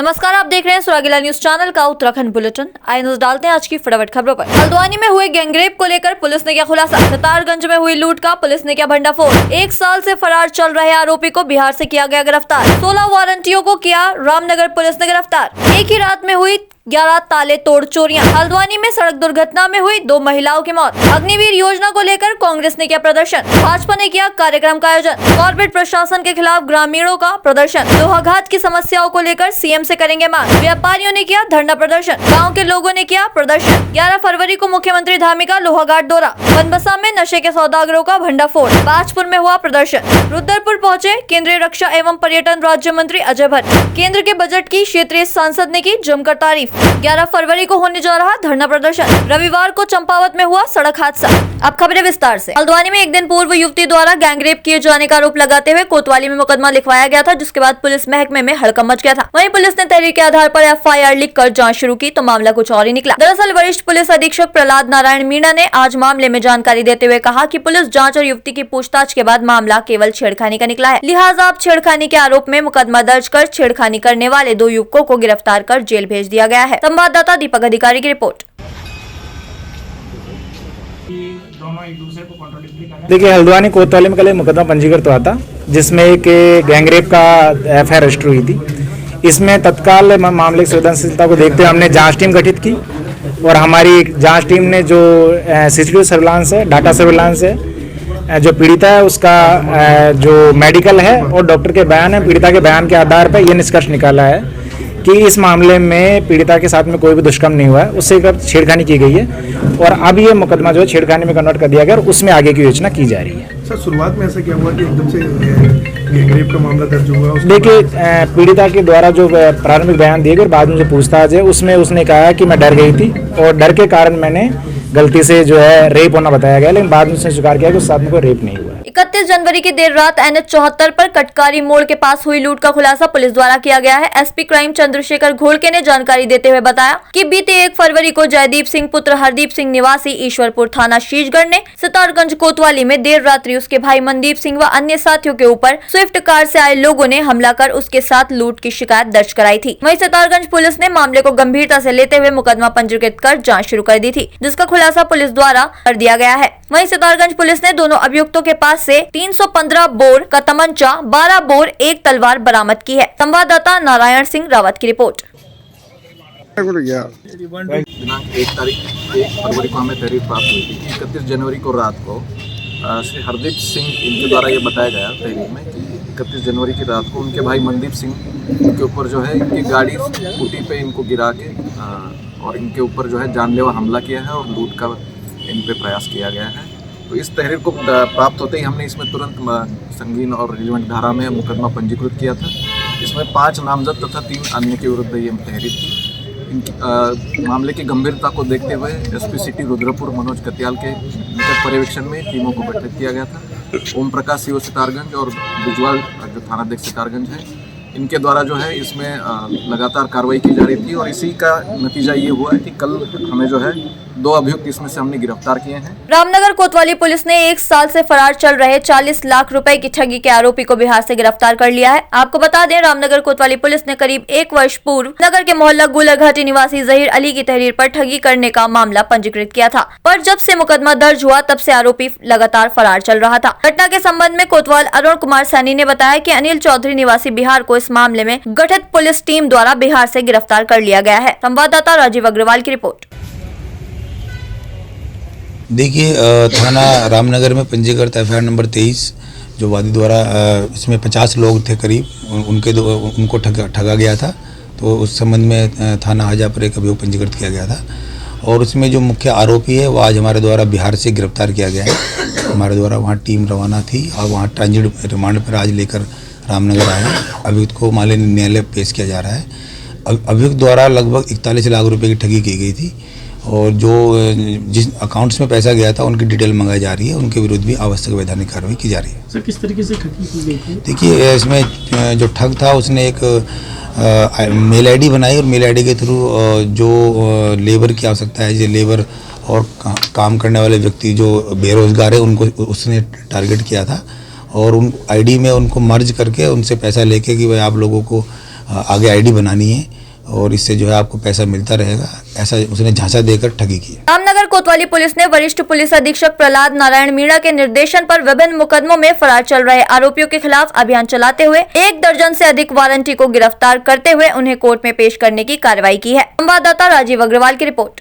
नमस्कार, आप देख रहे हैं सुरागीला न्यूज चैनल का उत्तराखंड बुलेटिन। आइए नजर डालते हैं आज की फटाफट खबरों पर। हल्द्वानी में हुए गैंगरेप को लेकर पुलिस ने किया खुलासा। सितारगंज में हुई लूट का पुलिस ने किया भंडाफोड़। 1 साल से फरार चल रहे आरोपी को बिहार से किया गया गिरफ्तार। 16 वारंटियों को किया रामनगर पुलिस ने गिरफ्तार। एक ही रात में हुई 11 ताले तोड़ चोरियां। हल्द्वानी में सड़क दुर्घटना में हुई 2 महिलाओं की मौत। अग्निवीर योजना को लेकर कांग्रेस ने किया प्रदर्शन। भाजपा ने किया कार्यक्रम का आयोजन। कॉर्पोरेट प्रशासन के खिलाफ ग्रामीणों का प्रदर्शन। लोहाघाट की समस्याओं को लेकर सीएम से करेंगे मांग। व्यापारियों ने किया धरना प्रदर्शन। गाँव के लोगों ने किया प्रदर्शन। 11 फरवरी को मुख्यमंत्री धामी का लोहाघाट दौरा। बनबसा में नशे के सौदागरों का भंडाफोड़। बाजपुर में हुआ प्रदर्शन। रुद्रपुर पहुंचे केंद्रीय रक्षा एवं पर्यटन राज्य मंत्री अजय भट्ट। केंद्र के बजट की क्षेत्रीय सांसद ने की जमकर तारीफ। 11 फरवरी को होने जा रहा धरना प्रदर्शन। रविवार को चंपावत में हुआ सड़क हादसा। अब खबरें विस्तार से। हल्द्वानी में एक दिन पूर्व युवती द्वारा गैंगरेप किए जाने का आरोप लगाते हुए कोतवाली में मुकदमा लिखवाया गया था, जिसके बाद पुलिस महकमे में हड़कंप मच गया था। वहीं पुलिस ने तहरीर के आधार पर एफआईआर लिखकर जांच शुरू की तो मामला कुछ और ही निकला। दरअसल वरिष्ठ पुलिस अधीक्षक प्रहलाद नारायण मीणा ने आज मामले में जानकारी देते हुए कहा कि पुलिस जांच और युवती की पूछताछ के बाद मामला केवल छेड़खानी का निकला है, लिहाजा अब छेड़खानी के आरोप में मुकदमा दर्ज कर छेड़खानी करने वाले 2 युवकों को गिरफ्तार कर जेल भेज दिया गया है। संवाददाता दीपक अधिकारी की रिपोर्ट। देखिए, हल्द्वानी कोतवाली में कल एक मुकदमा पंजीकृत हुआ था, जिसमें एक गैंगरेप का एफआईआर रजिस्टर हुई थी। इसमें तत्काल मामले की संवेदनशीलता को देखते हुए हमने जांच टीम गठित की और हमारी जांच टीम ने जो सीसीटीवी सर्विलांस है, डाटा सर्विलांस है, जो पीड़िता है उसका जो मेडिकल है और डॉक्टर के बयान है, पीड़िता के बयान के आधार पर यह निष्कर्ष निकाला है कि इस मामले में पीड़िता के साथ में कोई भी दुष्कर्म नहीं हुआ है, उससे छेड़खानी की गई है और अब ये मुकदमा जो है छेड़खानी में कन्वर्ट कर दिया गया और उसमें आगे की योजना की जा रही है। सर, शुरुआत में ऐसा क्या हुआ कि एकदम से गैंगरेप का मामला दर्ज हुआ? देखिए, पीड़िता के द्वारा जो प्रारंभिक बयान दिए गए, बाद में जो पूछताछ है उसमें उसने कहा कि मैं डर गई थी और डर के कारण मैंने गलती से जो है रेप होना बताया गया, लेकिन बाद में उसने स्वीकार किया कि उस साथ में कोई रेप नहीं हुआ। 31 जनवरी की देर रात NH 74 पर कटकारी मोड़ के पास हुई लूट का खुलासा पुलिस द्वारा किया गया है। एसपी क्राइम चंद्रशेखर घोड़के ने जानकारी देते हुए बताया कि बीते 1 फरवरी को जयदीप सिंह पुत्र हरदीप सिंह निवासी ईश्वरपुर थाना शीशगढ़ ने सितारगंज कोतवाली में देर रात्रि उसके भाई मनदीप सिंह व अन्य साथियों के ऊपर स्विफ्ट कार से आए लोगों ने हमला कर उसके साथ लूट की शिकायत दर्ज कराई थी। वहीं सितारगंज पुलिस ने मामले को गंभीरता से लेते हुए मुकदमा पंजीकृत कर जाँच शुरू कर दी थी, जिसका खुलासा पुलिस द्वारा कर दिया गया है। वहीं सितारगंज पुलिस ने दोनों अभियुक्तों के पास से 315 बोर का तमंचा, 12 बोर, 1 तलवार बरामद की है। संवाददाता नारायण सिंह रावत की रिपोर्ट। दिनांक 1 फरवरी को हमें तहरीर प्राप्त हुई थी। 31 जनवरी को रात को श्री हरदीप सिंह इनके द्वारा ये बताया गया तहरीर में कि 31 जनवरी की रात को उनके भाई मनदीप सिंह के ऊपर जो है इनकी गाड़ी स्कूटी पे इनको गिरा के और इनके ऊपर जो है जानलेवा हमला किया है और लूट का इन पे प्रयास किया गया है। तो इस तहरीर को प्राप्त होते ही हमने इसमें तुरंत संगीन और रिलेवेंट धारा में मुकदमा पंजीकृत किया था। इसमें 5 नामजद तथा 3 अन्य के विरुद्ध ये तहरीर थी। इनकी मामले की गंभीरता को देखते हुए एसपी सिटी रुद्रपुर मनोज कत्याल के निकट पर्यवेक्षण में टीमों को गठित किया गया था। ओम प्रकाश सीओ सितारगंज और बिजवाल जो थानाध्यक्ष सितारगंज है, इनके द्वारा जो है इसमें लगातार कार्रवाई की जा रही थी और इसी का नतीजा ये हुआ है कि कल हमें जो है 2 अभियुक्त इसमें से हमने गिरफ्तार किए हैं। रामनगर कोतवाली पुलिस ने 1 साल से फरार चल रहे 40 लाख रुपए की ठगी के आरोपी को बिहार से गिरफ्तार कर लिया है। आपको बता दें, रामनगर कोतवाली पुलिस ने करीब 1 वर्ष पूर्व नगर के मोहल्ला गुलरघाटी निवासी जहीर अली की तहरीर पर ठगी करने का मामला पंजीकृत किया था, पर जब से मुकदमा दर्ज हुआ तब से आरोपी लगातार फरार चल रहा था। घटना के संबंध में कोतवाल अरुण कुमार सैनी ने बताया कि अनिल चौधरी निवासी बिहार को इस मामले में गठित पुलिस टीम द्वारा बिहार से गिरफ्तार कर लिया गया है। संवाददाता राजीव अग्रवाल की रिपोर्ट। देखिए, थाना रामनगर में पंजीकृत एफआईआर नंबर 23 जो वादी द्वारा इसमें 50 लोग थे करीब, उनको ठगा गया था। तो उस संबंध में थाना हाजा पर एक अभियोग पंजीकृत किया गया था और उसमें जो मुख्य आरोपी है वो आज हमारे द्वारा बिहार से गिरफ्तार किया गया है। हमारे द्वारा वहाँ टीम रवाना थी और वहाँ ट्रांजिट रिमांड पर आज लेकर रामनगर आए। अभियुक्त को माननीय न्यायालय पेश किया जा रहा है। अभियुक्त द्वारा लगभग 41 लाख रुपए की ठगी की गई थी और जो जिस अकाउंट्स में पैसा गया था उनकी डिटेल मंगाई जा रही है। उनके विरुद्ध भी आवश्यक वैधानिक कार्रवाई की जा रही है। सर, किस तरीके से ठगी की गई थी? देखिए, इसमें जो ठग था उसने एक मेल आईडी बनाई और मेल आईडी के थ्रू जो लेबर की आवश्यकता है, जो लेबर और काम करने वाले व्यक्ति जो बेरोजगार है उनको उसने टारगेट किया था और उन आईडी में उनको मर्ज करके उनसे पैसा लेके कि भाई आप लोगों को आगे आईडी बनानी है और इससे जो है आपको पैसा मिलता रहेगा, ऐसा उसने झांसा देकर ठगी की। रामनगर कोतवाली पुलिस ने वरिष्ठ पुलिस अधीक्षक प्रहलाद नारायण मीणा के निर्देशन पर विभिन्न मुकदमों में फरार चल रहे आरोपियों के खिलाफ अभियान चलाते हुए 1 दर्जन से अधिक वारंटी को गिरफ्तार करते हुए उन्हें कोर्ट में पेश करने की कार्रवाई की है। संवाददाता राजीव अग्रवाल की रिपोर्ट।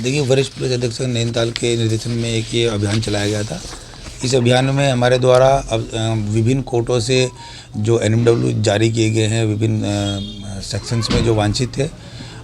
देखिए, वरिष्ठ पुलिस अधीक्षक नैनीताल के निर्देशन में एक ये अभियान चलाया गया था। इस अभियान में हमारे द्वारा विभिन्न कोर्टों से जो NMW जारी किए गए हैं, विभिन्न सेक्शंस में जो वांछित थे,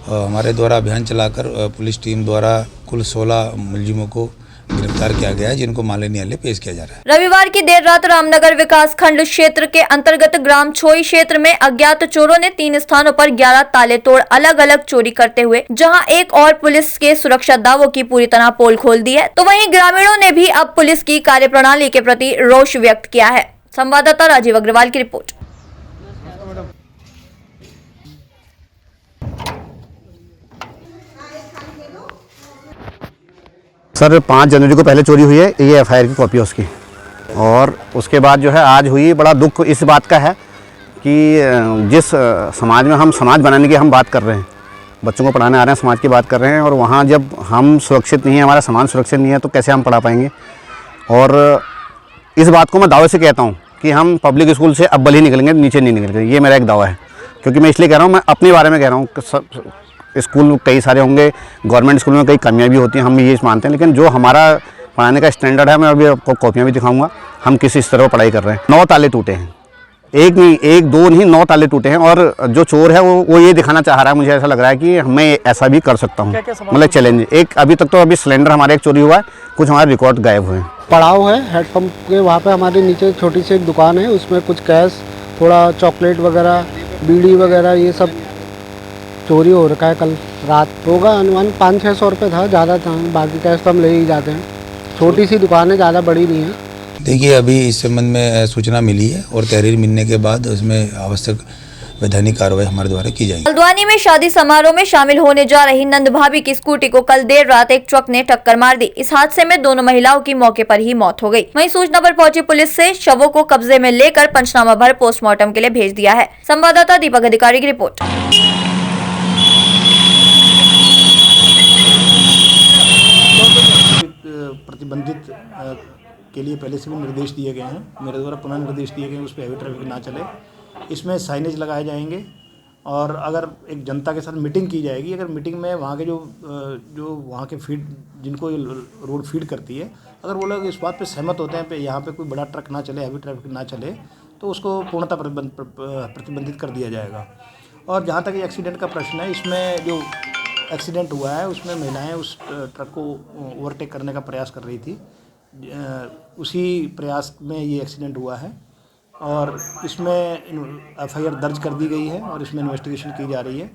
हमारे द्वारा अभियान चलाकर पुलिस टीम द्वारा कुल 16 मुलजिमों को गिरफ्तार किया गया है, जिनको माननीय न्यायालय पेश किया जा रहा है। रविवार की देर रात रामनगर विकास खंड क्षेत्र के अंतर्गत ग्राम छोई क्षेत्र में अज्ञात चोरों ने 3 स्थानों पर 11 ताले तोड़ अलग अलग चोरी करते हुए जहां एक और पुलिस के सुरक्षा दावों की पूरी तरह पोल खोल दी है, तो वहीं ग्रामीणों ने भी अब पुलिस की कार्यप्रणाली के प्रति रोष व्यक्त किया है। संवाददाता राजीव अग्रवाल की रिपोर्ट। सर 5 जनवरी को पहले चोरी हुई है, ये FIR की कॉपी है उसकी। और उसके बाद जो है आज हुई, बड़ा दुख इस बात का है कि जिस समाज में हम समाज बनाने की हम बात कर रहे हैं, बच्चों को पढ़ाने आ रहे हैं, समाज की बात कर रहे हैं, और वहाँ जब हम सुरक्षित नहीं है, हमारा समाज सुरक्षित नहीं है, तो कैसे हम पढ़ा पाएंगे। और इस बात को मैं दावे से कहता हूँ कि हम पब्लिक स्कूल से अव्वल ही निकलेंगे, नीचे नहीं निकलेंगे। ये मेरा एक दावा है, क्योंकि मैं इसलिए कह रहा हूँ, मैं अपने बारे में कह रहा हूँ। स्कूल कई सारे होंगे, गवर्नमेंट स्कूल में कई कमियां भी होती हैं, हम ये मानते हैं, लेकिन जो हमारा पढ़ाने का स्टैंडर्ड है, मैं अभी आपको कॉपियाँ भी दिखाऊंगा, हम किस इस तरह पढ़ाई कर रहे हैं। 9 ताले टूटे हैं, एक नहीं, 1 2 नहीं, 9 ताले टूटे हैं। और जो चोर है वो ये दिखाना चाह रहा है, मुझे ऐसा लग रहा है कि मैं ऐसा भी कर सकता हूँ, मतलब चैलेंज। एक अभी तक तो अभी सिलेंडर हमारे एक चोरी हुआ है, कुछ हमारे रिकॉर्ड गायब हुए हैं। पड़ाव है हेडपम्प के, वहाँ पे हमारे नीचे छोटी सी एक दुकान है, उसमें कुछ कैश, थोड़ा चॉकलेट वगैरह, बीड़ी वगैरह, ये सब चोरी हो रखा है। कल रात होगा अनुमान 500-600 रुपये था, ज़्यादा था, बाकी कैश तो हम ले ही जाते हैं। छोटी सी दुकान है, ज़्यादा बड़ी नहीं है। देखिए, अभी इस संबंध में सूचना मिली है और तहरीर मिलने के बाद उसमें आवश्यक वैधानिक कार्रवाई हमारे द्वारा की जाएगी। हल्द्वानी में शादी समारोह में शामिल होने जा रही नंद भाभी की स्कूटी को कल देर रात एक ट्रक ने टक्कर मार दी। इस हादसे में दोनों महिलाओं की मौके पर ही मौत हो गई। वहीं सूचना पर पहुंची पुलिस से शवों को कब्जे में लेकर पंचनामा भर पोस्टमार्टम के लिए भेज दिया है। संवाददाता दीपक अधिकारी की रिपोर्ट। प्रतिबंधित के लिए पहले से भी निर्देश दिए गए हैं, मेरे द्वारा पुनः निर्देश दिए गए हैं, उस पर हैवी ट्रैफिक ना चले। इसमें साइनेज लगाए जाएंगे और अगर एक जनता के साथ मीटिंग की जाएगी, अगर मीटिंग में वहाँ के जो वहाँ के फीड, जिनको रोड फीड करती है, अगर वो लोग इस बात पे सहमत होते हैं यहाँ पे कोई बड़ा ट्रक ना चले, हैवी ट्रैफिक ना चले, तो उसको पूर्णतः प्रतिबंधित कर दिया जाएगा। और जहाँ तक ये एक्सीडेंट का प्रश्न है, इसमें जो एक्सीडेंट हुआ है उसमें महिलाएं उस ट्रक को ओवरटेक करने का प्रयास कर रही थी, उसी प्रयास में ये एक्सीडेंट हुआ है और इसमें FIR दर्ज कर दी गई है और इसमें इन्वेस्टिगेशन की जा रही है।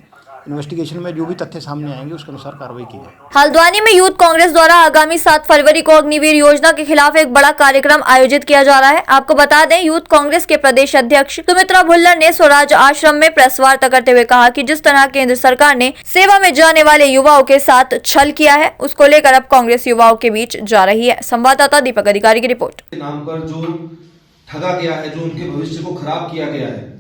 इन्वेस्टिगेशन में जो भी तथ्य सामने आएंगे उसके अनुसार कार्रवाई की जाएगी। हल्द्वानी में यूथ कांग्रेस द्वारा आगामी 7 फरवरी को अग्निवीर योजना के खिलाफ एक बड़ा कार्यक्रम आयोजित किया जा रहा है। आपको बता दें, यूथ कांग्रेस के प्रदेश अध्यक्ष सुमित्रा भुल्लर ने स्वराज आश्रम में प्रेस वार्ता करते हुए कहा कि जिस तरह केंद्र सरकार ने सेवा में जाने वाले युवाओं के साथ छल किया है, उसको लेकर अब कांग्रेस युवाओं के बीच जा रही है। संवाददाता दीपक अधिकारी की रिपोर्ट। नाम पर जो ठगा गया है, जो उनके भविष्य को खराब किया गया है,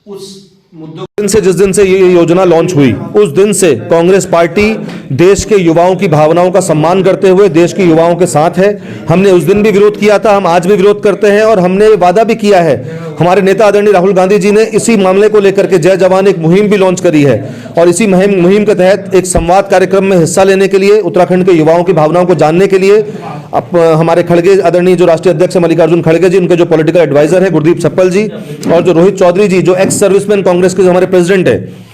उस मुद्दों जिस दिन से ये योजना लॉन्च हुई, उस दिन से कांग्रेस पार्टी देश के युवाओं की भावनाओं का सम्मान करते हुए देश के युवाओं के साथ है। हमने उस दिन भी विरोध किया था, हम आज भी विरोध करते हैं और हमने वादा भी किया है। हमारे नेता आदरणीय राहुल गांधी जी ने इसी मामले को लेकर के जय जवान एक मुहिम भी लॉन्च करी है और इसी मुहिम के तहत एक संवाद कार्यक्रम में हिस्सा लेने के लिए, उत्तराखंड के युवाओं की भावनाओं को जानने के लिए हमारे खड़गे आदरणीय जो राष्ट्रीय अध्यक्ष मल्लिकार्जुन खड़गे जी, उनके जो पॉलिटिकल एडवाइजर है गुरदीप छप्पल जी, और जो रोहित चौधरी जी जो एक्स सर्विसमैन कांग्रेस के जो हमारे प्रेसिडेंट है,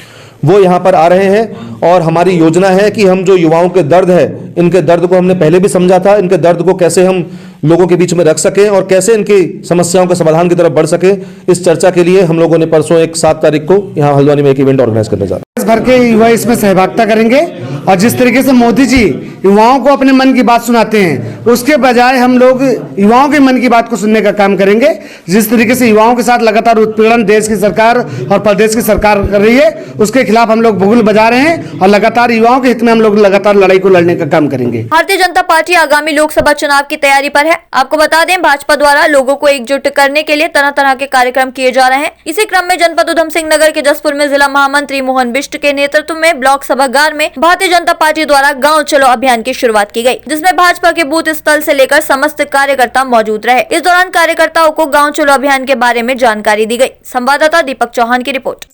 वो यहाँ पर आ रहे हैं। और हमारी योजना है कि हम जो युवाओं के दर्द है, इनके दर्द को हमने पहले भी समझा था, इनके दर्द को कैसे हम लोगों के बीच में रख सकें और कैसे इनकी समस्याओं के समाधान की तरफ बढ़ सके, इस चर्चा के लिए हम लोगों ने परसों 7 तारीख को यहाँ हल्द्वानी में एक इवेंट ऑर्गेनाइज करने जा रहे हैं। देश भर के युवा इसमें सहभागिता करेंगे और जिस तरीके से मोदी जी युवाओं को अपने मन की बात सुनाते हैं, उसके बजाय हम लोग युवाओं के मन की बात को सुनने का काम करेंगे। जिस तरीके से युवाओं के साथ लगातार उत्पीड़न देश की सरकार और प्रदेश की सरकार कर रही है, उसके खिलाफ हम लोग बुगुल बजा रहे हैं और लगातार युवाओं के हित में हम लोग लगातार लड़ाई को लड़ने का काम काम करेंगे। भारतीय जनता पार्टी आगामी लोकसभा चुनाव की तैयारी पर है। आपको बता दें, भाजपा द्वारा लोगों को एकजुट करने के लिए तरह तरह के कार्यक्रम किए जा रहे हैं। इसी क्रम में जनपद उधम सिंह नगर के जसपुर में जिला महामंत्री मोहन बिष्ट के नेतृत्व में ब्लॉक सभागार में भारतीय जनता पार्टी द्वारा गाँव चलो अभियान की शुरुआत की गयी, जिसमें भाजपा के बूथ स्थल से लेकर समस्त कार्यकर्ता मौजूद रहे। इस दौरान कार्यकर्ताओं को गाँव चलो अभियान के बारे में जानकारी दी गयी। संवाददाता दीपक चौहान की रिपोर्ट।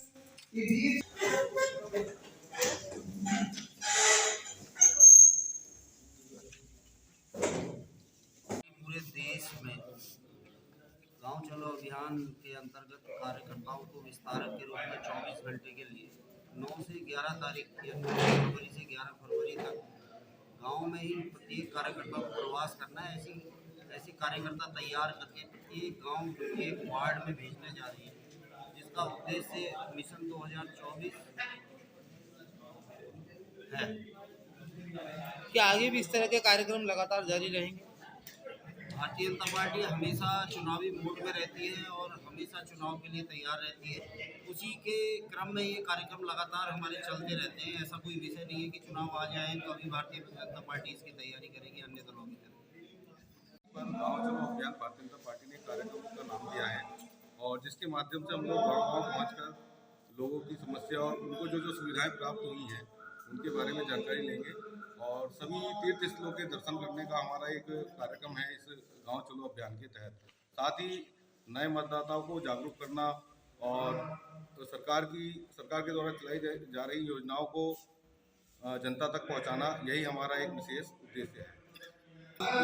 पूरे देश में गांव चलो अभियान के अंतर्गत कार्यकर्ताओं को विस्तारक के रूप में 24 घंटे के लिए 9 से 11 तारीख यानी फरवरी से 11 फरवरी तक गांव में ही प्रत्येक कार्यकर्ता को प्रवास करना है। ऐसी कार्यकर्ता तैयार करके प्रत्येक गांव प्रत्येक वार्ड में भेजने जा रही है, जिसका उद्देश्य मिशन 2024 है। क्या आगे भी इस तरह के कार्यक्रम लगातार जारी रहेंगे? भारतीय जनता पार्टी हमेशा चुनावी मोड में रहती है और हमेशा चुनाव के लिए तैयार रहती है। उसी के क्रम में ये कार्यक्रम लगातार हमारे चलते रहते हैं। ऐसा कोई विषय नहीं है कि चुनाव आ जाए तो अभी भारतीय जनता पार्टी इसकी तैयारी करेगी, अन्य दलों की तरह। गाँव चलो अभियान भारतीय जनता पार्टी ने कार्यक्रम का नाम दिया है और जिसके माध्यम से हम लोग गाँव पहुँचकर लोगों की समस्या और उनको जो सुविधाएं प्राप्त हुई हैं उनके बारे में जानकारी लेंगे और सभी तीर्थ स्थलों के दर्शन करने का हमारा एक कार्यक्रम है इस गांव चलो अभियान के तहत। साथ ही नए मतदाताओं को जागरूक करना और तो सरकार के द्वारा चलाई जा रही योजनाओं को जनता तक पहुंचाना, यही हमारा एक विशेष उद्देश्य है।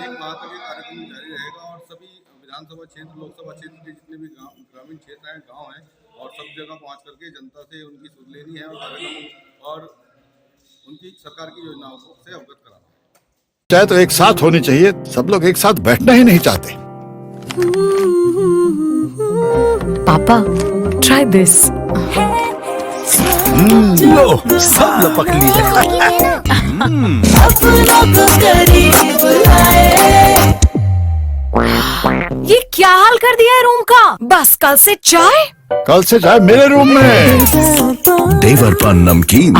एक माह तक ये कार्यक्रम जारी रहेगा और सभी विधानसभा क्षेत्र, लोकसभा क्षेत्र के जितने भी ग्रामीण क्षेत्र हैं, गाँव हैं, और सब जगह पहुँच करके जनता से उनकी सुध लेनी है और कार्यक्रम और उनकी सरकार की योजनाओं से अवगत कराना। चाहे तो एक साथ होनी चाहिए, सब लोग एक साथ बैठना ही नहीं चाहते। पापा, ट्राई दिस। लो, सब लपक लिए। ये क्या हाल कर दिया है रूम का? बस कल से चाय मेरे रूम में। देवर पान नमकीन।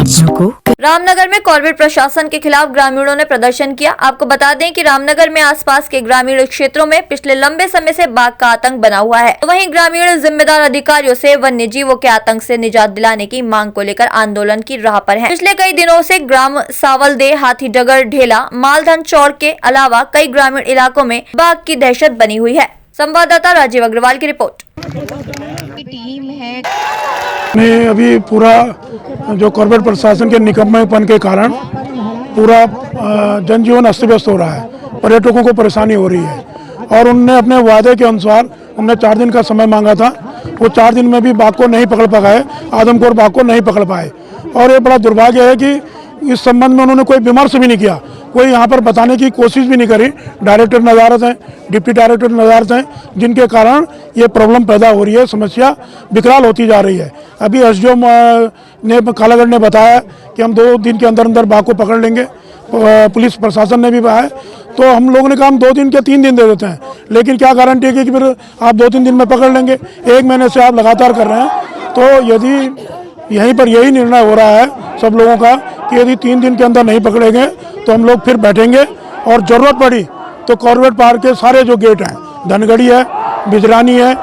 रामनगर में कॉर्पोरेट प्रशासन के खिलाफ ग्रामीणों ने प्रदर्शन किया। आपको बता दें कि रामनगर में आसपास के ग्रामीण क्षेत्रों में पिछले लंबे समय से बाघ का आतंक बना हुआ है। तो वहीं ग्रामीण जिम्मेदार अधिकारियों से वन्य जीवों के आतंक से निजात दिलाने की मांग को लेकर आंदोलन की राह पर हैं। पिछले कई दिनों से ग्राम सावलदे, हाथीडगर, ढेला, मालधन चौड़ के अलावा कई ग्रामीण इलाकों में बाघ की दहशत बनी हुई है। संवाददाता राजीव अग्रवाल की रिपोर्ट। टीम है अभी पूरा जो कॉर्पोरेट प्रशासन के निकम्मेपन के कारण पूरा जनजीवन अस्त व्यस्त हो रहा है, पर्यटकों को परेशानी हो रही है और उनने अपने वादे के अनुसार उनने 4 दिन का समय मांगा था। वो 4 दिन में भी बाघ को नहीं पकड़ पाए, आदमखोर बाघ को नहीं पकड़ पाए और ये बड़ा दुर्भाग्य है कि इस संबंध में उन्होंने कोई विमर्श भी नहीं किया, कोई यहाँ पर बताने की कोशिश भी नहीं करी। डायरेक्टर नज़ारत हैं, डिप्टी डायरेक्टर नज़ारत हैं, जिनके कारण ये प्रॉब्लम पैदा हो रही है, समस्या विकराल होती जा रही है। अभी एसडीओ ने कालागढ़ ने बताया कि हम 2 दिन के अंदर अंदर बाघ को पकड़ लेंगे। पुलिस प्रशासन ने भी बताया, तो हम लोगों ने कहा हम 2 दिन के 3 दिन दे देते हैं, लेकिन क्या गारंटी है कि फिर आप 2-3 दिन में पकड़ लेंगे? 1 महीने से आप लगातार कर रहे हैं। तो यदि यहीं पर यही निर्णय हो रहा है सब लोगों का कि यदि 3 दिन के अंदर नहीं पकड़ेंगे तो हम लोग फिर बैठेंगे और ज़रूरत पड़ी तो कॉर्पोरेट पार्क के सारे जो गेट हैं, धनगढ़ी है, बिजरानी है,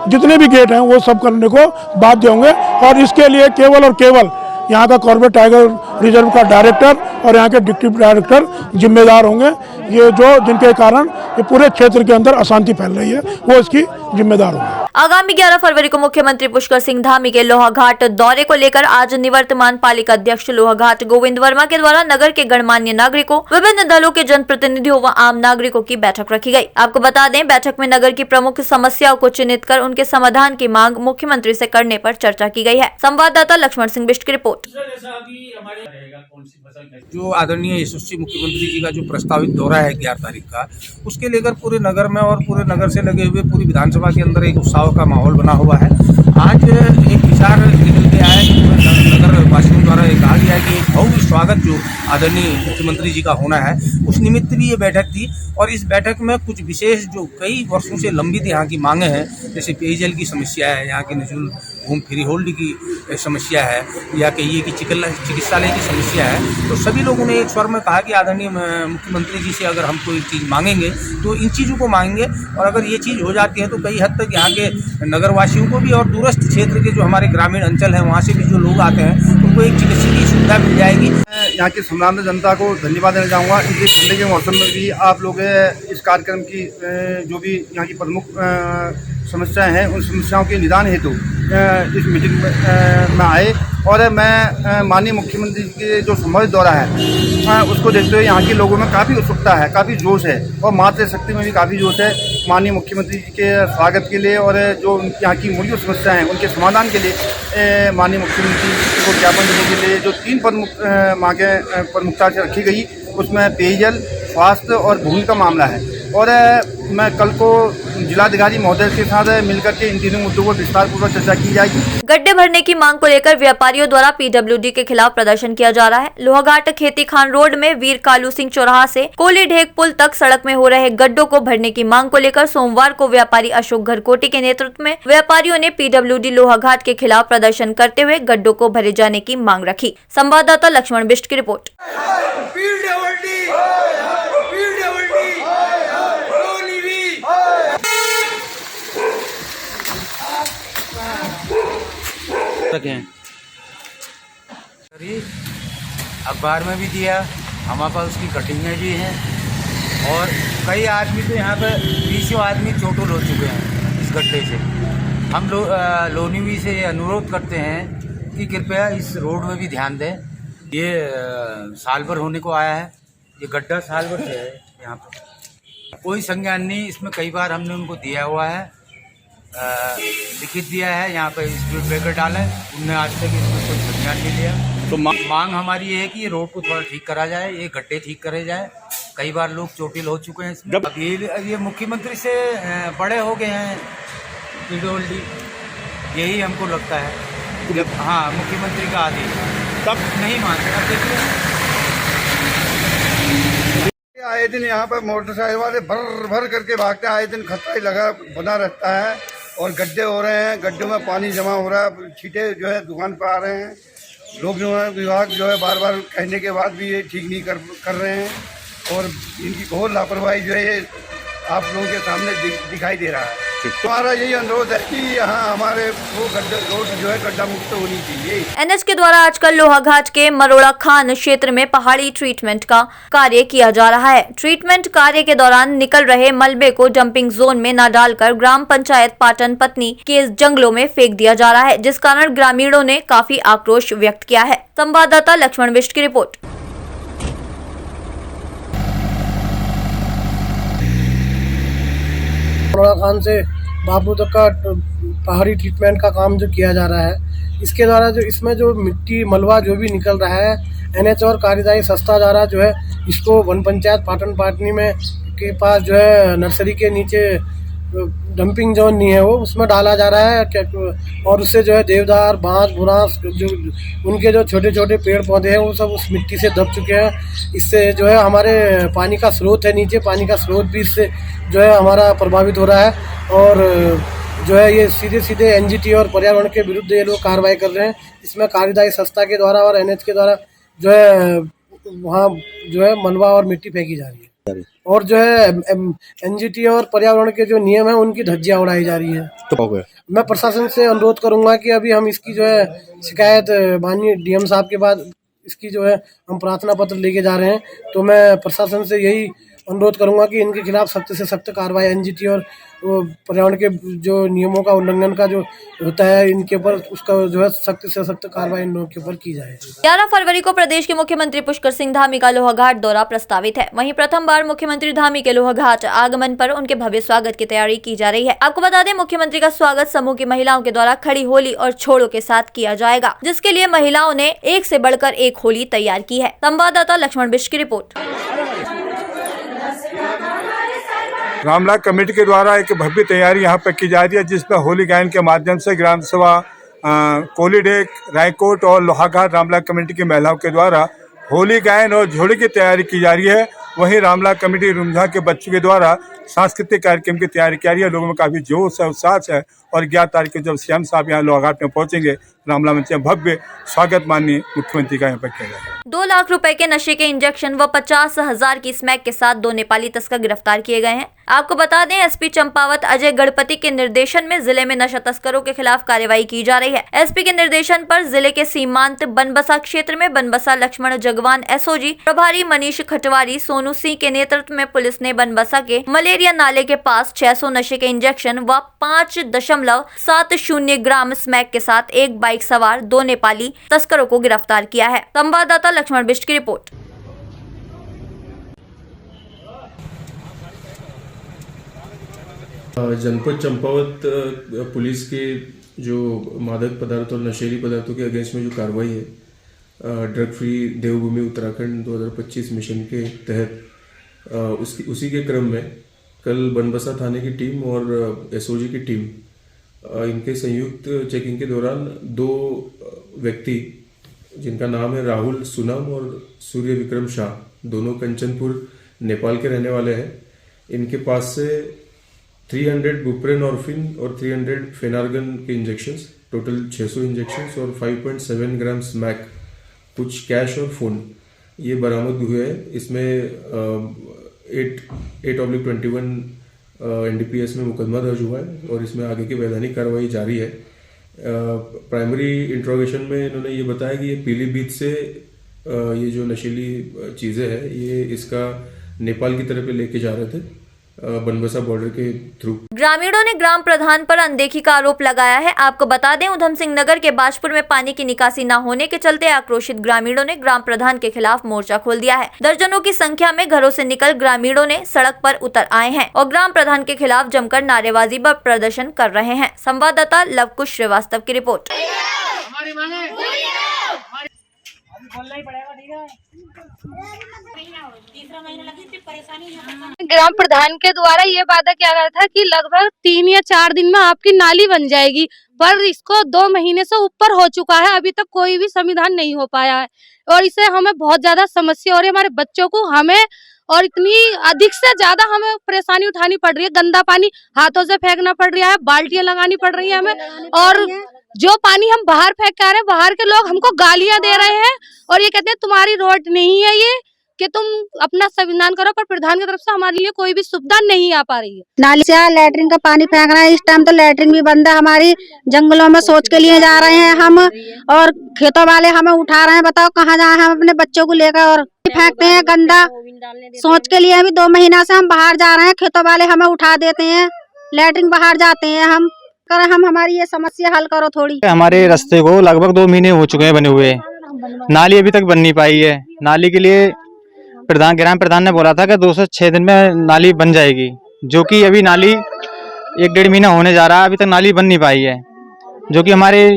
जितने भी गेट हैं वो सब करने को बाध्य होंगे और इसके लिए केवल और केवल यहाँ का कॉर्पोरेट टाइगर रिजर्व का डायरेक्टर और यहाँ के डिप्टी डायरेक्टर जिम्मेदार होंगे। ये जो जिनके कारण ये पूरे क्षेत्र के अंदर अशांति फैल रही है वो इसकी जिम्मेदार होंगे। आगामी 11 फरवरी को मुख्यमंत्री पुष्कर सिंह धामी के लोहाघाट दौरे को लेकर आज निवर्तमान पालिका अध्यक्ष लोहाघाट गोविंद वर्मा के द्वारा नगर के गणमान्य नागरिकों, विभिन्न दलों के जनप्रतिनिधियों व आम नागरिकों की बैठक रखी गई। आपको बता दें, बैठक में नगर की प्रमुख समस्याओं को चिन्हित कर उनके समाधान की मांग मुख्यमंत्री से करने पर चर्चा की गई है। संवाददाता लक्ष्मण सिंह बिष्ट की रिपोर्ट। जो आदरणीय यशस्वी मुख्यमंत्री जी का जो प्रस्तावित दौरा है 11 तारीख का, उसके लेकर पूरे नगर में और पूरे नगर से लगे हुए पूरी विधानसभा के अंदर एक उत्साह का माहौल बना हुआ है। आज एक विचार निकल के आया कि नगर वासियों द्वारा कहा गया है कि एक भव्य स्वागत जो आदरणीय मुख्यमंत्री जी का होना है, उस निमित्त भी ये बैठक थी। और इस बैठक में कुछ विशेष जो कई वर्षों से लंबित यहाँ की मांगे हैं, जैसे पेयजल की समस्या है, यहाँ के निःशुल्क होम फ्री होल्ड की समस्या है या कहिए कि चिकित्सालय की समस्या है, तो सभी लोगों ने एक स्वर में कहा कि आदरणीय मुख्यमंत्री जी से अगर हम कोई चीज़ मांगेंगे तो इन चीज़ों को मांगेंगे, और अगर ये चीज़ हो जाती है तो कई हद तक यहाँ के नगरवासियों को भी और दूरस्थ क्षेत्र के जो हमारे ग्रामीण अंचल हैं वहाँ से भी जो लोग आते हैं उनको एक चिकित्सीय सुविधा मिल जाएगी। यहाँ की सम्रांत जनता को धन्यवाद देना चाहूँगा। इस ठंडे के मौसम में भी आप लोग इस कार्यक्रम की जो भी यहाँ की प्रमुख समस्याएं हैं उन समस्याओं के निदान हेतु इस मीटिंग में आए, और मैं माननीय मुख्यमंत्री जी के जो संभावित दौरा है उसको देखते हुए यहाँ के लोगों में काफ़ी उत्सुकता है, काफ़ी जोश है, और मातृशक्ति में भी काफ़ी जोश है माननीय मुख्यमंत्री जी के स्वागत के लिए, और जो यहाँ की मूलभूत समस्याएं हैं उनके समाधान के लिए माननीय मुख्यमंत्री जी को ज्ञापन देने के लिए जो 3 प्रमुख मांगें प्रमुखता से रखी गई, उसमें पेयजल, स्वास्थ्य और भूमि का मामला है। और मैं कल को जिलाधिकारी महोदय के साथ मिलकर के इन तीनों मुद्दों को विस्तारपूर्वक चर्चा की जाएगी। गड्ढे भरने की मांग को लेकर व्यापारियों द्वारा पीडब्ल्यूडी के खिलाफ प्रदर्शन किया जा रहा है। लोहाघाट खेती खान रोड में वीर कालू सिंह चौराहा से कोली ढेक पुल तक सड़क में हो रहे गड्ढों को भरने की मांग को लेकर सोमवार को व्यापारी अशोक घरकोटी के नेतृत्व में व्यापारियों ने पीडब्ल्यूडी लोहाघाट के खिलाफ प्रदर्शन करते हुए गड्ढों को भरे जाने की मांग रखी। संवाददाता लक्ष्मण बिष्ट की रिपोर्ट। अखबार में भी दिया, हमारे पास उसकी कटिंगें भी हैं, और कई आदमी तो यहाँ पर 20 आदमी चोटिल हो चुके हैं इस गड्ढे से। हम लोनीवी से अनुरोध करते हैं कि कृपया इस रोड में भी ध्यान दें। ये साल भर होने को आया है, ये गड्ढा साल भर से है, यहाँ पर कोई संज्ञान नहीं। इसमें कई बार हमने उनको दिया हुआ है, लिखित दिया है, यहाँ पर स्पीड ब्रेकर डालें, उनने आज तक इसमें कोई संज्ञान नहीं लिया। तो मांग हमारी ये है कि ये रोड को थोड़ा ठीक करा जाए, ये गड्ढे ठीक करे जाए। कई बार लोग चोटिल हो चुके हैं इसमें। अब ये मुख्यमंत्री से बड़े हो गए हैं पीडब्ल्यूडी, यही हमको लगता है। जब हाँ मुख्यमंत्री का आदेश तब नहीं मानते। अब देखिए आए दिन यहाँ पर मोटरसाइकिल वाले भर भर करके भागते हैं, आए दिन खतरा ही लगा बना रहता है, और गड्ढे हो रहे हैं, गड्ढों में पानी जमा हो रहा है, छींटे जो है दुकान पर आ रहे हैं। लोग जो है विभाग जो है बार बार कहने के बाद भी ये ठीक नहीं कर रहे हैं, और इनकी घोर लापरवाही जो है ये आप लोगों के सामने दिखाई दे रहा है। हमारा यही अनुरोध है कि यहाँ हमारे वो रोड जो है गड्ढा मुक्त होनी चाहिए। एनएच के द्वारा आजकल लोहाघाट के मरोड़ा खान क्षेत्र में पहाड़ी ट्रीटमेंट का कार्य किया जा रहा है। ट्रीटमेंट कार्य के दौरान निकल रहे मलबे को डंपिंग जोन में न डालकर ग्राम पंचायत पाटन पत्नी के जंगलों में फेंक दिया जा रहा है, जिस कारण ग्रामीणों ने काफी आक्रोश व्यक्त किया है। संवाददाता लक्ष्मण बिष्ट की रिपोर्ट। मरोड़ा खान से बापू तक का पहाड़ी ट्रीटमेंट का काम जो किया जा रहा है, इसके द्वारा जो इसमें जो मिट्टी मलबा जो भी निकल रहा है, एनएच और कार्यदायी संस्था द्वारा जो है इसको वन पंचायत पाटन पाटनी में के पास जो है नर्सरी के नीचे डंपिंग जोन नहीं है वो उसमें डाला जा रहा है, और उससे जो है देवदार, बांस, बुरांस जो उनके जो छोटे छोटे पेड़ पौधे हैं वो सब उस मिट्टी से दब चुके हैं। इससे जो है हमारे पानी का स्रोत है, नीचे पानी का स्रोत भी इससे जो है हमारा प्रभावित हो रहा है, और जो है ये सीधे सीधे एनजीटी और पर्यावरण के विरुद्ध ये लोग कार्रवाई कर रहे हैं। इसमें कार्यदायी संस्था के द्वारा और एनएच के द्वारा जो है वहाँ जो है मलबा और मिट्टी फेंकी जा रही है, और जो है एनजीटी और पर्यावरण के जो नियम है उनकी धज्जियां उड़ाई जा रही है। तो मैं प्रशासन से अनुरोध करूंगा कि अभी हम इसकी जो है शिकायत माननीय डीएम साहब के बाद इसकी जो है हम प्रार्थना पत्र लेके जा रहे हैं, तो मैं प्रशासन से यही अनुरोध करूंगा कि इनके खिलाफ सख्त से सख्त कार्रवाई एनजीटी और पर्यावरण के जो नियमों का उल्लंघन का जो होता है इनके ऊपर उसका जो है सख्त से सख्त कार्रवाई इन लोगों के ऊपर की जाए। 11 फरवरी को प्रदेश के मुख्यमंत्री पुष्कर सिंह धामी का लोहाघाट दौरा प्रस्तावित है। वहीं प्रथम बार मुख्यमंत्री धामी के लोहाघाट आगमन पर उनके भव्य स्वागत की तैयारी की जा रही है। आपको बता दें, मुख्यमंत्री का स्वागत समूह की महिलाओं के द्वारा खड़ी होली और छोड़ों के साथ किया जाएगा, जिसके लिए महिलाओं ने एक से बढ़कर एक होली तैयार की है। संवाददाता लक्ष्मण बिष्ट की रिपोर्ट। रामलाल कमेटी के द्वारा एक भव्य तैयारी यहाँ पर की जा रही है, जिसमें होली गायन के माध्यम से ग्राम सभा कोलीडेक, रायकोट और लोहाघाट रामलाल कमेटी की महिलाओं के द्वारा होली गायन और झोड़ी की तैयारी की जा रही है। वहीं रामला कमेटी रुमझा के बच्चों के द्वारा सांस्कृतिक कार्यक्रम की तैयारी की जा रही है। लोगों में काफ़ी जोश है, उत्साह है और 11 तारीख को जब सीएम साहब यहाँ लोहाघाट में पहुंचेंगे, रामला में भव्य स्वागत माननीय मुख्यमंत्री का यहाँ पर किया जाएगा। 2 लाख रुपए के नशे के इंजेक्शन व 50,000 की स्मैक के साथ 2 नेपाली तस्कर गिरफ्तार किए गए हैं। आपको बता दें, एसपी चंपावत अजय गणपति के निर्देशन में जिले में नशा तस्करों के खिलाफ कार्रवाई की जा रही है। एसपी के निर्देशन पर जिले के सीमांत बनबसा क्षेत्र में बनबसा लक्ष्मण जगवान एसओजी प्रभारी मनीष खटवारी सोनू सिंह के नेतृत्व में पुलिस ने बनबसा के मलेरिया नाले के पास 600 नशे के इंजेक्शन व 5.70 ग्राम स्मैक के साथ एक बाइक सवार 2 नेपाली तस्करों को गिरफ्तार किया है। संवाददाता लक्ष्मण बिष्ट की रिपोर्ट। जनपद चंपावत पुलिस के जो मादक पदार्थ और नशीली पदार्थों के अगेंस्ट में जो कार्रवाई है, ड्रग फ्री देवभूमि उत्तराखंड 2025 मिशन के तहत उसी के क्रम में कल बनबसा थाने की टीम और एसओजी की टीम इनके संयुक्त चेकिंग के दौरान 2 व्यक्ति जिनका नाम है राहुल सुनम और सूर्य विक्रम शाह, दोनों कंचनपुर नेपाल के रहने वाले हैं। इनके पास से 300 बुप्रेनॉर्फिन और 300 फेनार्गन के इंजेक्शंस, टोटल 600 इंजेक्शंस और 5.7 ग्राम स्मैक, कुछ कैश और फोन ये बरामद हुए हैं। इसमें 8/21 NDPS में मुकदमा दर्ज हुआ है और इसमें आगे की वैधानिक कार्रवाई जारी है। प्राइमरी इंट्रोगेशन में इन्होंने ये बताया कि ये पीलीभीत से ये जो नशीली चीज़ें हैं ये इसका नेपाल की तरफ लेके जा रहे थे बनबसा बॉर्डर के थ्रू। ग्रामीणों ने ग्राम प्रधान पर अनदेखी का आरोप लगाया है। आपको बता दें, उधम सिंह नगर के बाजपुर में पानी की निकासी न होने के चलते आक्रोशित ग्रामीणों ने ग्राम प्रधान के खिलाफ मोर्चा खोल दिया है। दर्जनों की संख्या में घरों से निकल ग्रामीणों ने सड़क पर उतर आए हैं और ग्राम प्रधान के खिलाफ जमकर नारेबाजी व प्रदर्शन कर रहे हैं। संवाददाता लवकुश श्रीवास्तव की रिपोर्ट। ग्राम प्रधान के द्वारा ये वादा किया गया था कि लगभग 3 या 4 दिन में आपकी नाली बन जाएगी, पर इसको 2 महीने से ऊपर हो चुका है, अभी तक कोई भी समाधान नहीं हो पाया है और इससे हमें बहुत ज्यादा समस्या हो रही है। हमारे बच्चों को, हमें और इतनी अधिक से ज्यादा हमें परेशानी उठानी पड़ रही है। गंदा पानी हाथों से फेंकना पड़ रहा है, बाल्टियां लगानी पड़ रही है हमें, और जो पानी हम बाहर फेंक के आ रहे हैं, बाहर के लोग हमको गालियां दे रहे हैं और ये कहते हैं तुम्हारी रोड नहीं है ये, कि तुम अपना संविधान करो, पर प्रधान की तरफ से हमारे लिए कोई भी सुविधा नहीं आ पा रही है। नाली से लैट्रिन का पानी फेंक रहे हैं, इस टाइम तो लैट्रिन भी बंद है हमारी, जंगलों में सोच के लिए जा रहे हैं हम, और खेतों वाले हमें उठा रहे हैं। बताओ कहाँ जाए हम अपने बच्चों को लेकर, और फेंकते हैं गंदा सोच के लिए। अभी 2 महीना से हम बाहर जा रहे हैं, खेतों वाले हमें उठा देते हैं, लैट्रिन बाहर जाते हैं। हम हमारी ये समस्या हल करो थोड़ी। हमारे रास्ते को लगभग 2 महीने हो चुके हैं बने हुए, नाली अभी तक बन नहीं पाई है। नाली के लिए ग्राम प्रधान ने बोला था कि 2 से 6 दिन में नाली बन जाएगी, जो कि अभी नाली 1-1.5 महीना होने जा रहा है, अभी तक नाली बन नहीं पाई है। जो कि हमारे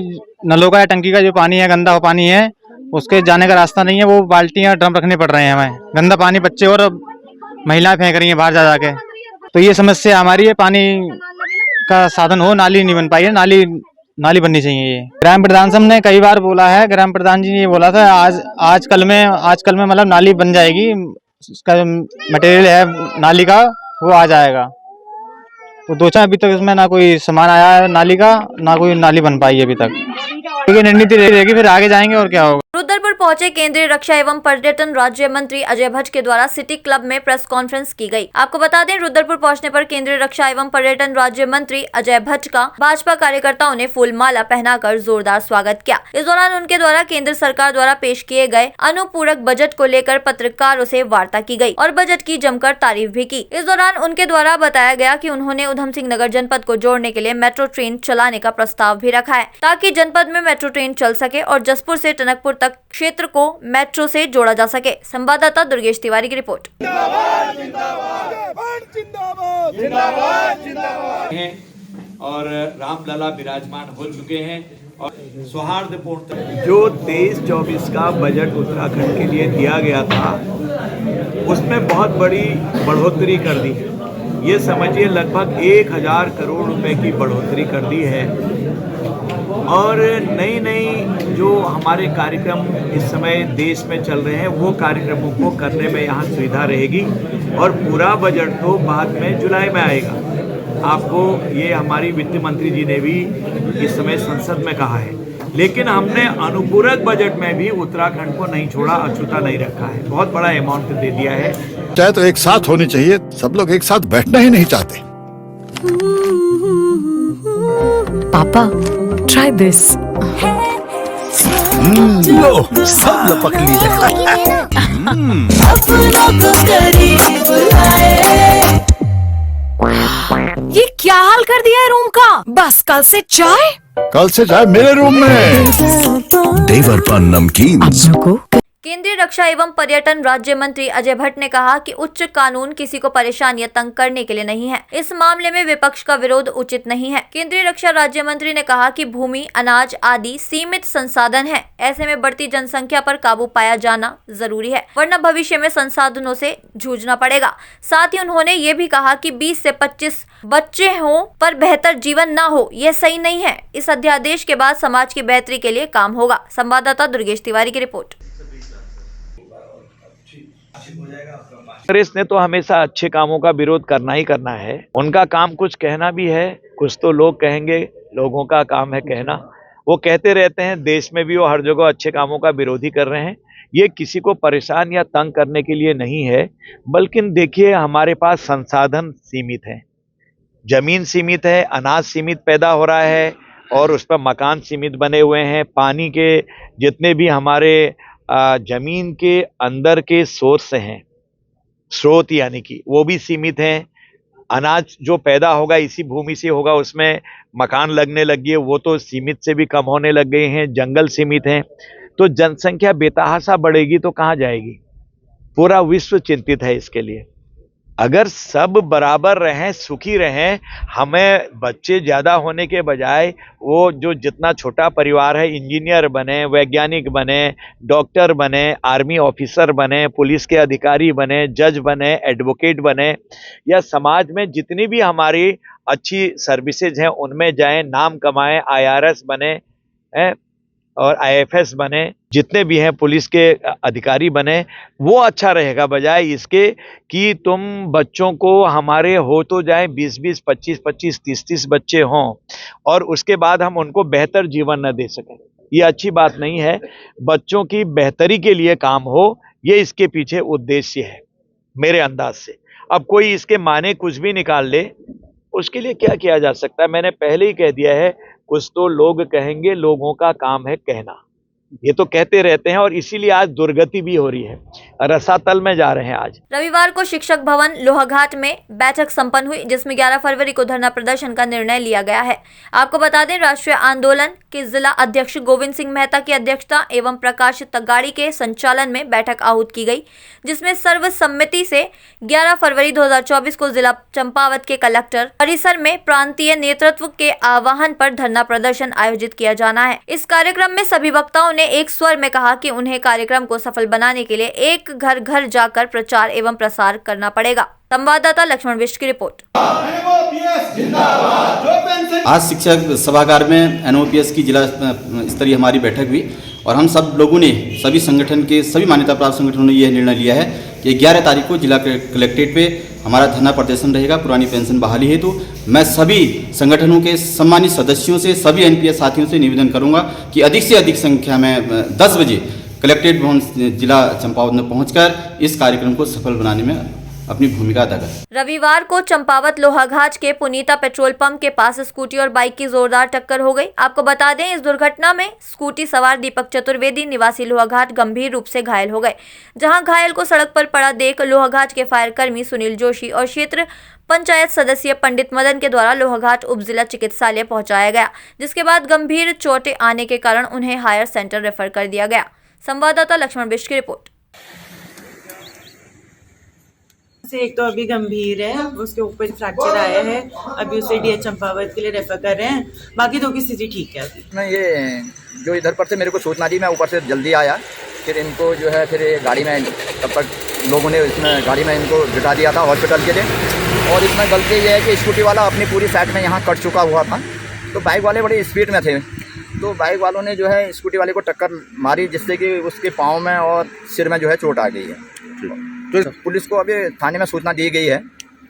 नलों का या टंकी का जो पानी है, गंदा पानी है, उसके जाने का रास्ता नहीं है। वो बाल्टियां ड्रम रखने पड़ रहे हैं हमें, गंदा पानी बच्चे और महिलाएं फेंक रही हैं बाहर जा के। तो ये समस्या हमारी है, पानी का साधन हो, नाली नहीं बन पाई है, नाली बननी चाहिए। ये ग्राम प्रधान से हमने कई बार बोला है, ग्राम प्रधान जी ने ये बोला था आजकल में मतलब नाली बन जाएगी, उसका मटेरियल है नाली का वो आ जाएगा। तो 2-4 अभी तक इसमें ना कोई सामान आया है नाली का, ना कोई नाली बन पाई है अभी तक। क्योंकि रणनीति रहेगी, फिर आगे जाएंगे और क्या होगा। रुद्रपुर पहुंचे केंद्रीय रक्षा एवं पर्यटन राज्य मंत्री अजय भट्ट के द्वारा सिटी क्लब में प्रेस कॉन्फ्रेंस की गई। आपको बता दें, रुद्रपुर पहुंचने पर केंद्रीय रक्षा एवं पर्यटन राज्य मंत्री अजय भट्ट का भाजपा कार्यकर्ताओं ने फूल माला पहनाकर जोरदार स्वागत किया। इस दौरान उनके द्वारा केंद्र सरकार द्वारा पेश किए गए अनुपूरक बजट को लेकर पत्रकारों से वार्ता की गई और बजट की जमकर तारीफ भी की। इस दौरान उनके द्वारा बताया गया कि उन्होंने उधम सिंह नगर जनपद को जोड़ने के लिए मेट्रो ट्रेन चलाने का प्रस्ताव भी रखा है, ताकि जनपद में मेट्रो ट्रेन चल सके और जसपुर से टनकपुर तक क्षेत्र को मेट्रो से जोड़ा जा सके। संवाददाता दुर्गेश तिवारी की रिपोर्ट। और रामलला विराजमान हो चुके हैं और सौहार्दपूर्ण जो 23-24 का बजट उत्तराखंड के लिए दिया गया था, उसमें बहुत बड़ी बढ़ोतरी कर दी। ये समझिए लगभग 1000 करोड़ रुपए की बढ़ोतरी कर दी है और नई जो हमारे कार्यक्रम इस समय देश में चल रहे हैं वो कार्यक्रमों को करने में यहाँ सुविधा रहेगी। और पूरा बजट तो बाद में जुलाई में आएगा। आपको ये हमारी वित्त मंत्री जी ने भी इस समय संसद में कहा है। लेकिन हमने अनुपूरक बजट में भी उत्तराखंड को नहीं छोड़ा, अछूता नहीं रखा है। बहुत बड़ा अमाउंट दे दिया है। चाहे तो एक साथ होनी चाहिए, सब लोग एक साथ बैठना ही नहीं चाहते। पापा ट्राई दिस। लो सब लपक लिए। ये क्या हाल कर दिया है रूम का? बस कल से चाय मेरे रूम में। देवर पान नमकीन। केंद्रीय रक्षा एवं पर्यटन राज्य मंत्री अजय भट्ट ने कहा कि उच्च कानून किसी को परेशान या तंग करने के लिए नहीं है। इस मामले में विपक्ष का विरोध उचित नहीं है। केंद्रीय रक्षा राज्य मंत्री ने कहा कि भूमि, अनाज आदि सीमित संसाधन है। ऐसे में बढ़ती जनसंख्या पर काबू पाया जाना जरूरी है, वरना भविष्य में संसाधनों से जूझना पड़ेगा। साथ ही उन्होंने ये भी कहा कि 20 से 25 बच्चे हों पर बेहतर जीवन ना हो, यह सही नहीं है। इस अध्यादेश के बाद समाज की बेहतरी के लिए काम होगा। संवाददाता दुर्गेश तिवारी की रिपोर्ट। कांग्रेस ने तो हमेशा अच्छे कामों का विरोध करना ही करना है। उनका काम कुछ कहना भी है, कुछ तो लोग कहेंगे, लोगों का काम है कहना। वो कहते रहते हैं, देश में भी वो हर जगह अच्छे कामों का विरोध ही कर रहे हैं। ये किसी को परेशान या तंग करने के लिए नहीं है, बल्कि देखिए हमारे पास संसाधन सीमित हैं, जमीन सीमित है, अनाज सीमित पैदा हो रहा है और उस पर मकान सीमित बने हुए हैं। पानी के जितने भी हमारे जमीन के अंदर के सोर्स हैं, स्रोत यानी कि वो भी सीमित हैं। अनाज जो पैदा होगा इसी भूमि से होगा, उसमें मकान लगने लग गए, वो तो सीमित से भी कम होने लग गए हैं। जंगल सीमित हैं, तो जनसंख्या बेतहाशा बढ़ेगी तो कहाँ जाएगी? पूरा विश्व चिंतित है इसके लिए। अगर सब बराबर रहें, सुखी रहें, हमें बच्चे ज़्यादा होने के बजाय वो जो जितना छोटा परिवार है, इंजीनियर बने, वैज्ञानिक बने, डॉक्टर बने, आर्मी ऑफिसर बने, पुलिस के अधिकारी बने, जज बने, एडवोकेट बने, या समाज में जितनी भी हमारी अच्छी सर्विसेज हैं उनमें जाएं, नाम कमाएं, IRS बने हैं और IFS बने, जितने भी हैं पुलिस के अधिकारी बने, वो अच्छा रहेगा बजाय इसके कि तुम बच्चों को हमारे हो तो जाए 20-20, 25-25, 30-30 बच्चे हों और उसके बाद हम उनको बेहतर जीवन न दे सकें। ये अच्छी बात नहीं है। बच्चों की बेहतरी के लिए काम हो, ये इसके पीछे उद्देश्य है मेरे अंदाज से। अब कोई इसके माने कुछ भी निकाल ले, उसके लिए क्या किया जा सकता है? मैंने पहले ही कह दिया है, कुछ तो लोग कहेंगे, लोगों का काम है कहना। ये तो कहते रहते हैं और इसीलिए आज दुर्गति भी हो रही है, रसातल में जा रहे हैं। आज रविवार को शिक्षक भवन लोहाघाट में बैठक संपन्न हुई, जिसमें 11 फरवरी को धरना प्रदर्शन का निर्णय लिया गया है। आपको बता दें, राष्ट्रीय आंदोलन के जिला अध्यक्ष गोविंद सिंह मेहता की अध्यक्षता एवं प्रकाश तगाड़ी के संचालन में बैठक आहूत की गई, जिसमें सर्वसम्मति से 11 फरवरी 2024 को जिला चंपावत के कलेक्टर परिसर में प्रांतीय नेतृत्व के आह्वान पर धरना प्रदर्शन आयोजित किया जाना है। इस कार्यक्रम में सभी वक्ताओं ने एक स्वर में कहा कि उन्हें कार्यक्रम को सफल बनाने के लिए एक घर घर जाकर प्रचार एवं प्रसार करना पड़ेगा। संवाददाता लक्ष्मण विष्ट की रिपोर्ट। आज शिक्षक सभागार में NOPS की जिला स्तरीय हमारी बैठक हुई और हम सब लोगों ने, सभी संगठन के सभी मान्यता प्राप्त संगठनों ने यह निर्णय लिया है कि 11 तारीख को जिला कलेक्ट्रेट पे हमारा धरना प्रदर्शन रहेगा पुरानी पेंशन बहाली हेतु। मैं सभी संगठनों के सम्मानित सदस्यों से, सभी NPS साथियों से निवेदन करूंगा कि अधिक से अधिक संख्या में 10 बजे कलेक्ट्रेट भवन जिला चंपावत में पहुंचकर इस कार्यक्रम को सफल बनाने में अपनी भूमिका अदा करें। रविवार को चंपावत लोहाघाट के पुनीता पेट्रोल पंप के पास स्कूटी और बाइक की जोरदार टक्कर हो गई। आपको बता दें, इस दुर्घटना में स्कूटी सवार दीपक चतुर्वेदी निवासी लोहाघाट गंभीर रूप से घायल हो गए। जहां घायल को सड़क पर पड़ा देख लोहाघाट के फायर कर्मी सुनील जोशी और क्षेत्र पंचायत सदस्य पंडित मदन के द्वारा लोहाघाट उप जिला चिकित्सालय पहुंचाया गया, जिसके बाद गंभीर चोटें आने के कारण उन्हें हायर सेंटर रेफर कर दिया गया। संवाददाता लक्ष्मण बिष्ट की रिपोर्ट। एक तो अभी गंभीर है, उसके ऊपर फ्रैक्चर आया है, अभी उसे DH चंपावत के लिए रेफर कर रहे हैं। बाकी दो की स्थिति ठीक है। अभी मैं ये जो इधर पर से मेरे को सूचना दी, मैं ऊपर से जल्दी आया, फिर इनको जो है फिर गाड़ी में तब तक लोगों ने इसमें गाड़ी में इनको जुटा दिया था हॉस्पिटल के लिए। और इसमें गलती ये है कि स्कूटी वाला अपनी पूरी साइड में यहाँ कट चुका हुआ था, तो बाइक वाले बड़ी स्पीड में थे, तो बाइक वालों ने जो है स्कूटी वाले को टक्कर मारी, जिससे कि उसके पाँव में और सिर में जो है चोट आ गई है। तो पुलिस को अभी थाने में सूचना दी गई है,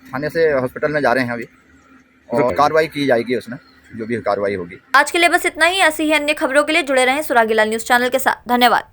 थाने से हॉस्पिटल में जा रहे हैं अभी, और कार्रवाई की जाएगी उसमें, जो भी कार्रवाई होगी। आज के लिए बस इतना ही। ऐसी ही अन्य खबरों के लिए जुड़े रहें सुरागीलाल न्यूज चैनल के साथ। धन्यवाद।